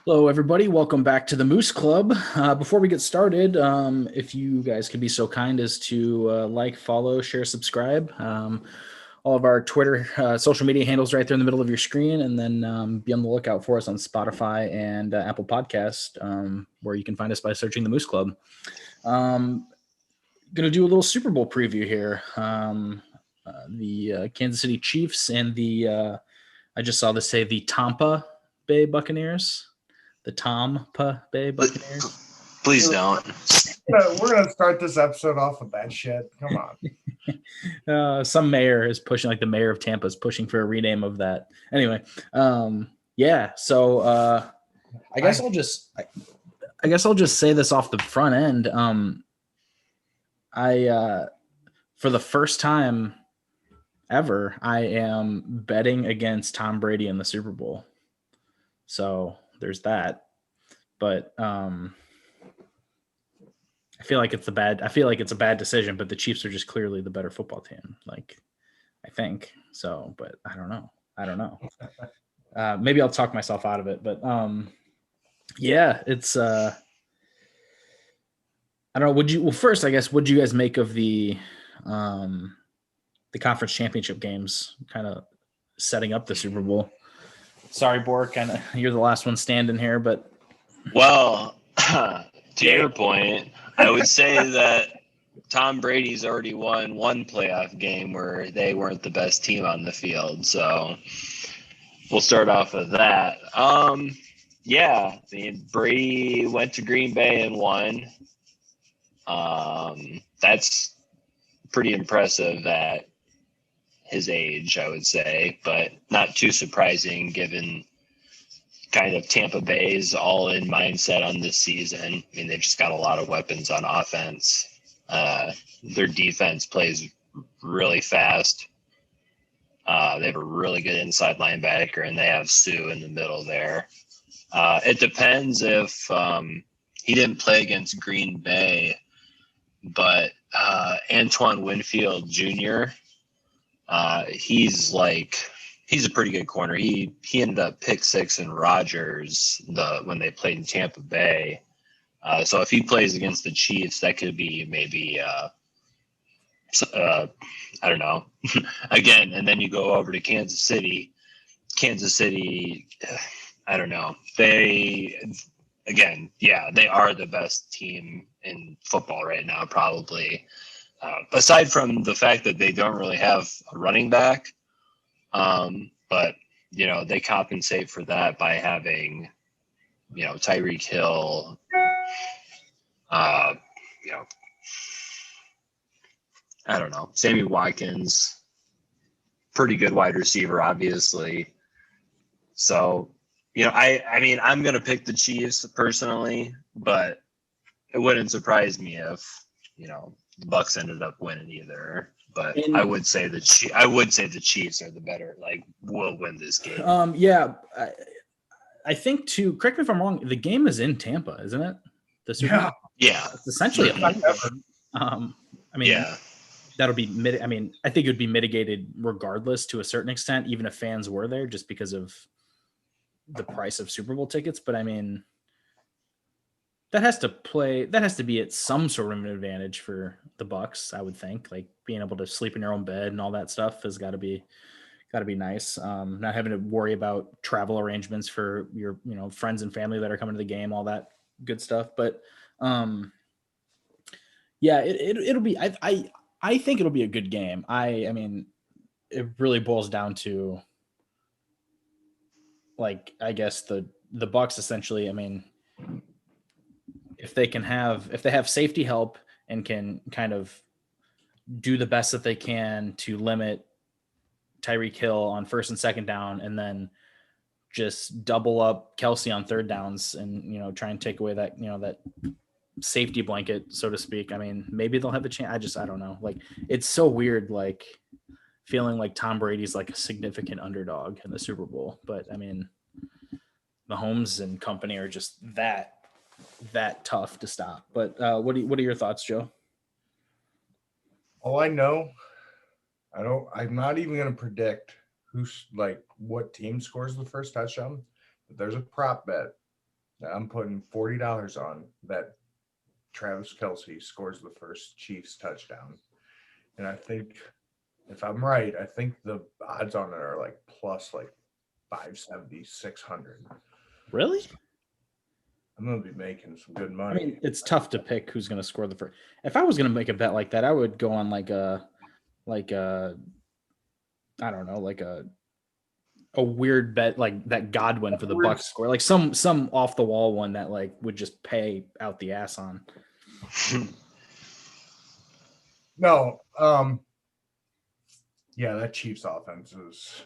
Hello, everybody. Welcome back to the Moose Club. Before we get started, if you guys could be so kind as to like, follow, share, subscribe. All of our Twitter, social media handles right there in the middle of your screen, and then be on the lookout for us on Spotify and Apple Podcast, where you can find us by searching the Moose Club. Going to do a little Super Bowl preview here. The Kansas City Chiefs and I just saw this say the Tampa Bay Buccaneers. The Tampa Bay Buccaneers. Please don't. We're gonna start this episode off with that shit. Come on. Some mayor is pushing, like the mayor of Tampa is pushing for a rename of that. Anyway, yeah. So I guess I'll just say this off the front end. For the first time ever, I am betting against Tom Brady in the Super Bowl. So there's that, but I feel like it's a bad decision, but the Chiefs are just clearly the better football team. Like, I think so, but I don't know. Maybe I'll talk myself out of it, but yeah, it's I don't know. First, I guess, what'd you guys make of the conference championship games kind of setting up the Super Bowl? Sorry, Bork, you're the last one standing here, but. Well, to your point, I would say that Tom Brady's already won one playoff game where they weren't the best team on the field. So we'll start off with that. Yeah, Brady went to Green Bay and won. That's pretty impressive at his age, I would say, but not too surprising given kind of Tampa Bay's all-in mindset on this season. I mean, they've just got a lot of weapons on offense. Their defense plays really fast. They have a really good inside linebacker, and they have Sue in the middle there. It depends if he didn't play against Green Bay, but Antoine Winfield Jr., he's a pretty good corner. He ended up pick six in Rodgers when they played in Tampa Bay. So if he plays against the Chiefs, that could be maybe I don't know. Again, and then you go over to Kansas City. I don't know. They are the best team in football right now, probably. Aside from the fact that they don't really have a running back, but they compensate for that by having, Tyreek Hill, I don't know, Sammy Watkins, pretty good wide receiver, obviously. So, I mean, I'm going to pick the Chiefs personally, but it wouldn't surprise me if, the Bucs ended up winning either. But I would say the Chiefs are the better, will win this game. Yeah, I think too. Correct me if I'm wrong. The game is in Tampa, isn't it? The Super Bowl? Yeah. It's essentially I mean, yeah. That'll be I mean, I think it would be mitigated regardless to a certain extent, even if fans were there, just because of the price of Super Bowl tickets. But I mean, that has to be at some sort of an advantage for the Bucs, I would think. Like being able to sleep in your own bed and all that stuff has got to be nice. Not having to worry about travel arrangements for your, friends and family that are coming to the game, all that good stuff. But yeah, it'll be, I think it'll be a good game. I mean, it really boils down to, I guess the Bucs essentially, I mean, if they have safety help and can kind of do the best that they can to limit Tyreek Hill on first and second down, and then just double up Kelsey on third downs and, try and take away that, that safety blanket, so to speak. I mean, maybe they'll have a chance. I don't know. It's so weird, feeling like Tom Brady's a significant underdog in the Super Bowl. But I mean, Mahomes and company are just that tough to stop. But what are your thoughts, Joe? All I know, I'm not even going to predict what team scores the first touchdown, but there's a prop bet I'm putting $40 on that Travis Kelsey scores the first Chiefs touchdown. And I think if I'm right, I think the odds on it are like plus like 570, 600. Really? I'm gonna be making some good I money. mean, it's tough to pick who's going to score the first. If I was going to make a bet like that, I would go on like a I don't know, like a weird bet like that Godwin for the Bucks score, like some off the wall one that like would just pay out the ass on. No, yeah, that Chiefs offense is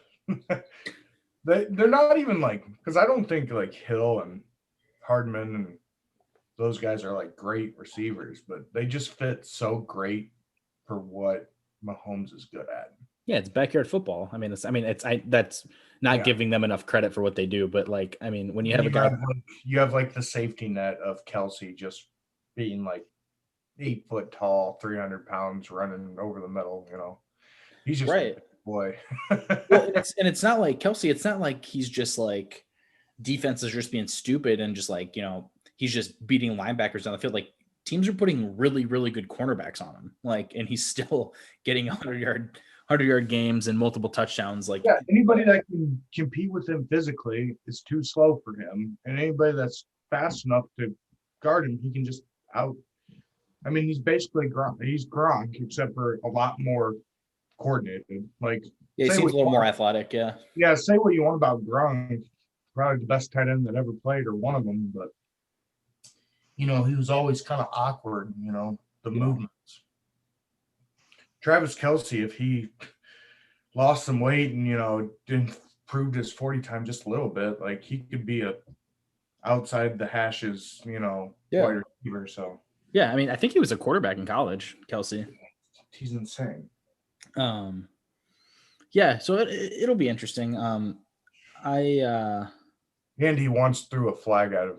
they're not even like, because I don't think like Hill and Hardman and those guys are like great receivers, but they just fit so great for what Mahomes is good at. Yeah, it's backyard football. I mean, that's not giving them enough credit for what they do, but like, I mean, when you have a guy, you have like the safety net of Kelsey just being like 8 foot tall, 300 pounds, running over the middle. You know, he's just right, boy. well, it's not like Kelsey. It's not like he's just like defense is just being stupid and just like, you know, he's just beating linebackers down the field. Like teams are putting really, really good cornerbacks on him. Like, and he's still getting 100-yard games and multiple touchdowns. Like, yeah, anybody that can compete with him physically is too slow for him, and anybody that's fast enough to guard him, he can just out. I mean, he's basically Gronk. He's Gronk, except for a lot more coordinated. Like, yeah, he seems a little more athletic. Yeah. Yeah, say what you want about Gronk, probably the best tight end that ever played, or one of them, but you know, he was always kind of awkward. You know, the movements. Travis Kelsey, if he lost some weight and, you know, improved his 40 time just a little bit, like he could be a outside the hashes, you know, wide receiver. So yeah, I mean, I think he was a quarterback in college, Kelsey. He's insane. Yeah, so it'll be interesting. And he once threw a flag at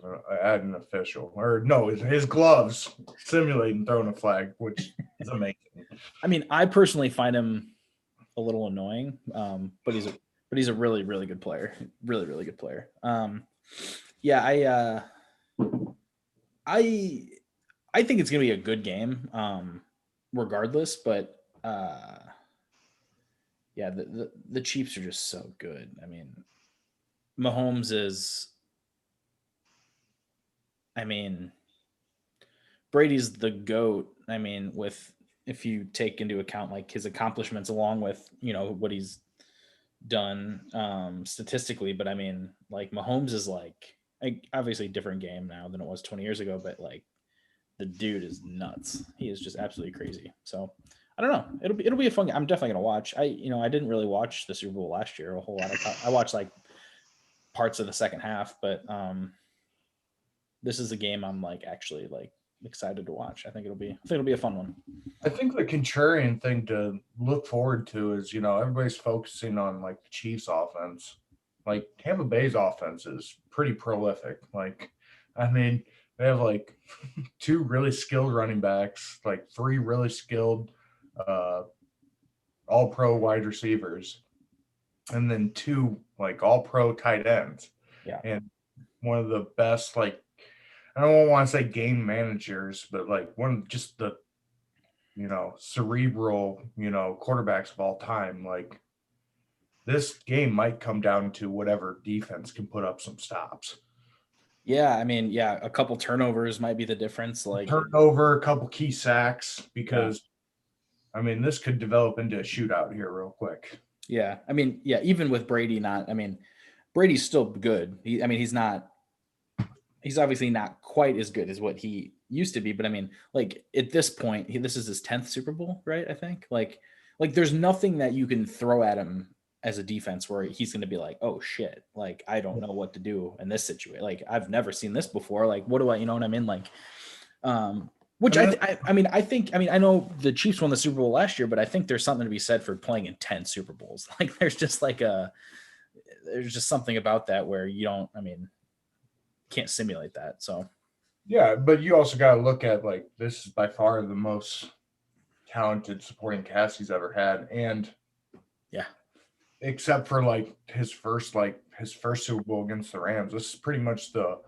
an official, or no, his gloves simulating throwing a flag, which is amazing. I mean, I personally find him a little annoying, but he's a really, really good player. Really, really good player. Yeah, I think it's gonna be a good game, regardless. But yeah, the Chiefs are just so good. I mean, Mahomes is. I mean, Brady's the GOAT. I mean, if you take into account like his accomplishments along with, you know, what he's done statistically, but I mean, like Mahomes is like obviously a different game now than it was 20 years ago, but like the dude is nuts. He is just absolutely crazy. So I don't know. It'll be a fun game. I'm definitely gonna watch. I didn't really watch the Super Bowl last year a whole lot. I watched like parts of the second half, but this is a game I'm like actually like excited to watch. I think it'll be a fun one. I think the contrarian thing to look forward to is, you know, everybody's focusing on like the Chiefs offense. Like Tampa Bay's offense is pretty prolific. Like, I mean, they have like 2 really skilled running backs, like 3 really skilled all pro wide receivers, and then 2 like all pro tight ends. Yeah. And one of the best, like, I don't want to say game managers, but like one of just the, you know, cerebral, you know, quarterbacks of all time. Like this game might come down to whatever defense can put up some stops. Yeah, I mean, yeah, a couple turnovers might be the difference. Like turnover, a couple key sacks, because I mean, this could develop into a shootout here real quick. Yeah, I mean, yeah, even with Brady Brady's still good. He's obviously not quite as good as what he used to be, but I mean, like at this point, this is his 10th Super Bowl, right? I think like there's nothing that you can throw at him as a defense where he's going to be like, oh shit, like I don't know what to do in this situation. Like I've never seen this before. Like what do I, you know what I mean? Like, which I know the Chiefs won the Super Bowl last year, but I think there's something to be said for playing in 10 Super Bowls. Like there's just something about that where you don't, can't simulate that. So yeah, but you also got to look at like this is by far the most talented supporting cast he's ever had, and yeah, except for like his first Super Bowl against the Rams, this is pretty much the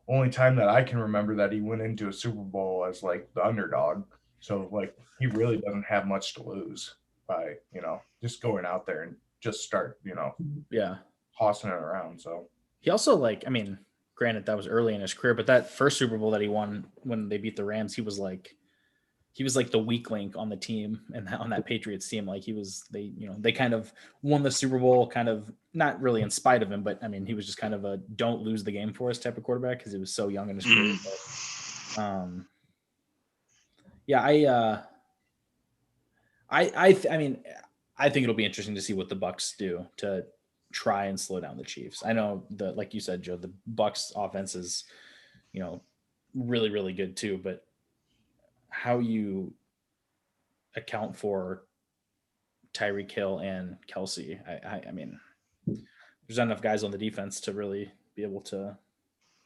only time that I can remember that he went into a Super Bowl as like the underdog. So like he really doesn't have much to lose by, just going out there and just start, Yeah. tossing it around. So He also granted that was early in his career, but that first Super Bowl that he won when they beat the Rams, he was like the weak link on the team and on that Patriots team. Like they kind of won the Super Bowl, kind of not really in spite of him, but I mean, he was just kind of a don't lose the game for us type of quarterback because he was so young in his career. But, yeah, I mean, I think it'll be interesting to see what the Bucs do to try and slow down the Chiefs. I know like you said, Joe, the Bucs offense is, really, really good too, but how you account for Tyreek Hill and Kelsey, I mean, there's not enough guys on the defense to really be able to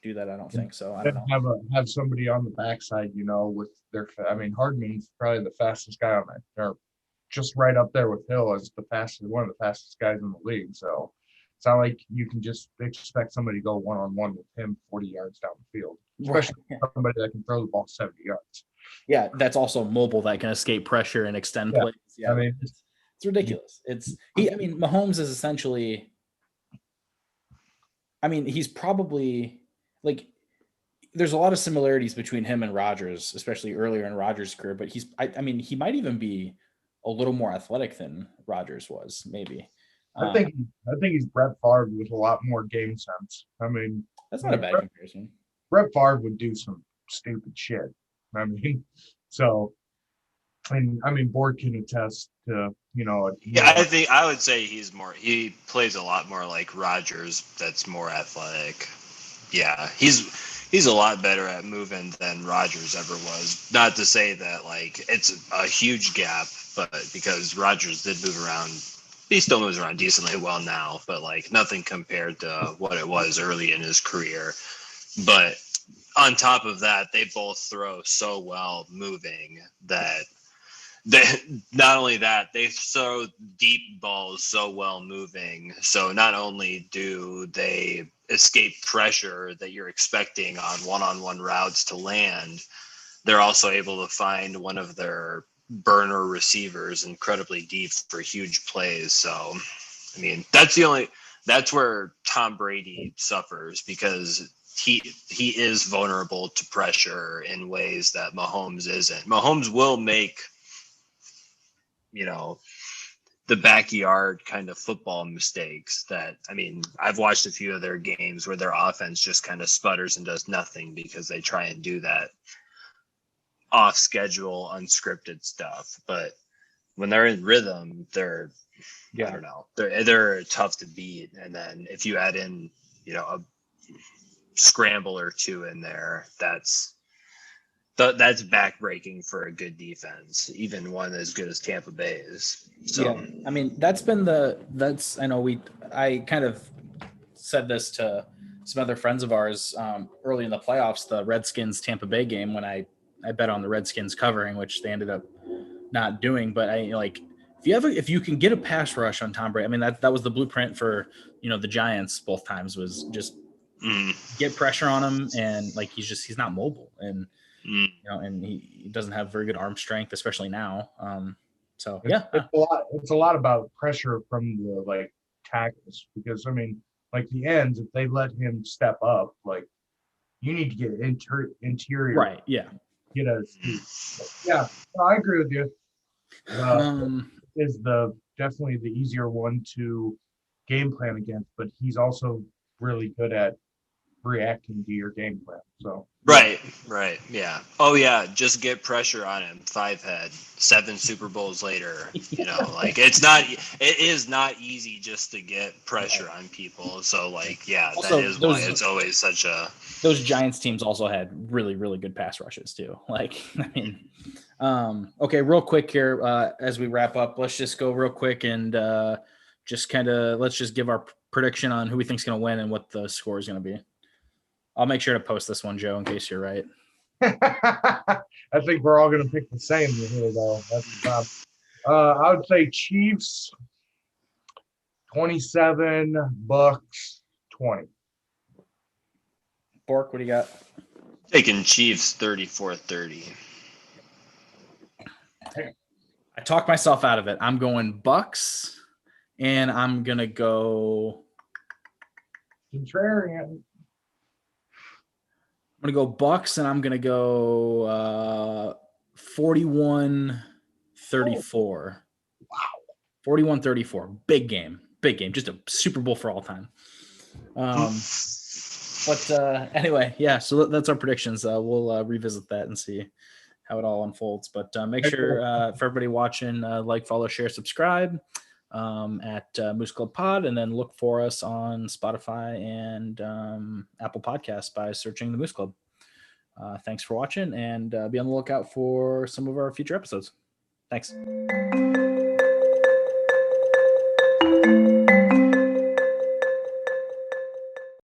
do that. I don't think so. I don't know. Have somebody on the backside, with their. I mean, Hardman's probably the fastest guy on that, or just right up there with Hill as one of the fastest guys in the league. So it's not like you can just expect somebody to go one-on-one with him 40 yards down the field, especially somebody that can throw the ball 70 yards. Yeah, that's also mobile, that can escape pressure and extend plays. Yeah, I mean, it's ridiculous. Mahomes is essentially. I mean, he's probably like. There's a lot of similarities between him and Rodgers, especially earlier in Rodgers' career. But I mean, he might even be a little more athletic than Rodgers was, maybe. I think he's Brett Favre with a lot more game sense. I mean, that's not a bad comparison. Brett Favre would do some stupid shit. I mean, so, and I mean, Borg can attest to, Yeah, I think I would say he plays a lot more like Rodgers. That's more athletic. Yeah, he's a lot better at moving than Rodgers ever was. Not to say that like it's a huge gap, but because Rodgers did move around, he still moves around decently well now, but like nothing compared to what it was early in his career. But on top of that, they both throw so well moving that not only that, they throw deep balls so well moving. So not only do they escape pressure that you're expecting on one-on-one routes to land, they're also able to find one of their burner receivers incredibly deep for huge plays. So, I mean, that's where Tom Brady suffers, because he is vulnerable to pressure in ways that Mahomes isn't. Mahomes will make, the backyard kind of football mistakes that, I mean, I've watched a few of their games where their offense just kind of sputters and does nothing because they try and do that off schedule, unscripted stuff. But when they're in rhythm, I don't know, they're tough to beat. And then if you add in, a scramble or two in there, that's backbreaking for a good defense, even one as good as Tampa Bay is. So, yeah, I mean, I kind of said this to some other friends of ours early in the playoffs, the Redskins Tampa Bay game, when I bet on the Redskins covering, which they ended up not doing. But if you can get a pass rush on Tom Brady, I mean, that was the blueprint for, the Giants both times, was just get pressure on him. And he's not mobile, and, and he doesn't have very good arm strength, especially now. It's a lot about pressure from the tackles, because I mean, the ends, if they let him step up, you need to get interior, right? Yeah, get us. Yeah, I agree with you. Is definitely the easier one to game plan against, but he's also really good at reacting to your game plan. So right, yeah. Oh yeah, just get pressure on him. 7 Super Bowls later, it is not easy just to get pressure on people. So also, that is why it's always such a. Those Giants teams also had really, really good pass rushes too. Okay, real quick here, as we wrap up, let's just go real quick and let's just give our prediction on who we think is going to win and what the score is going to be. I'll make sure to post this one, Joe, in case you're right. I think we're all going to pick the same here, though. That's the top. I would say Chiefs 27, Bucs 20. Bork, what do you got? Taking Chiefs 34-30. I talked myself out of it. I'm going Bucks, and I'm gonna go. Contrarian. I'm gonna go Bucks, and I'm gonna go 41-34. Wow. 41-34. Big game. Just a Super Bowl for all time. But anyway, yeah. So that's our predictions. We'll revisit that and see how it all unfolds. But make sure for everybody watching, like, follow, share, subscribe at Moose Club Pod, and then look for us on Spotify and Apple Podcasts by searching the Moose Club. Thanks for watching, and be on the lookout for some of our future episodes. Thanks.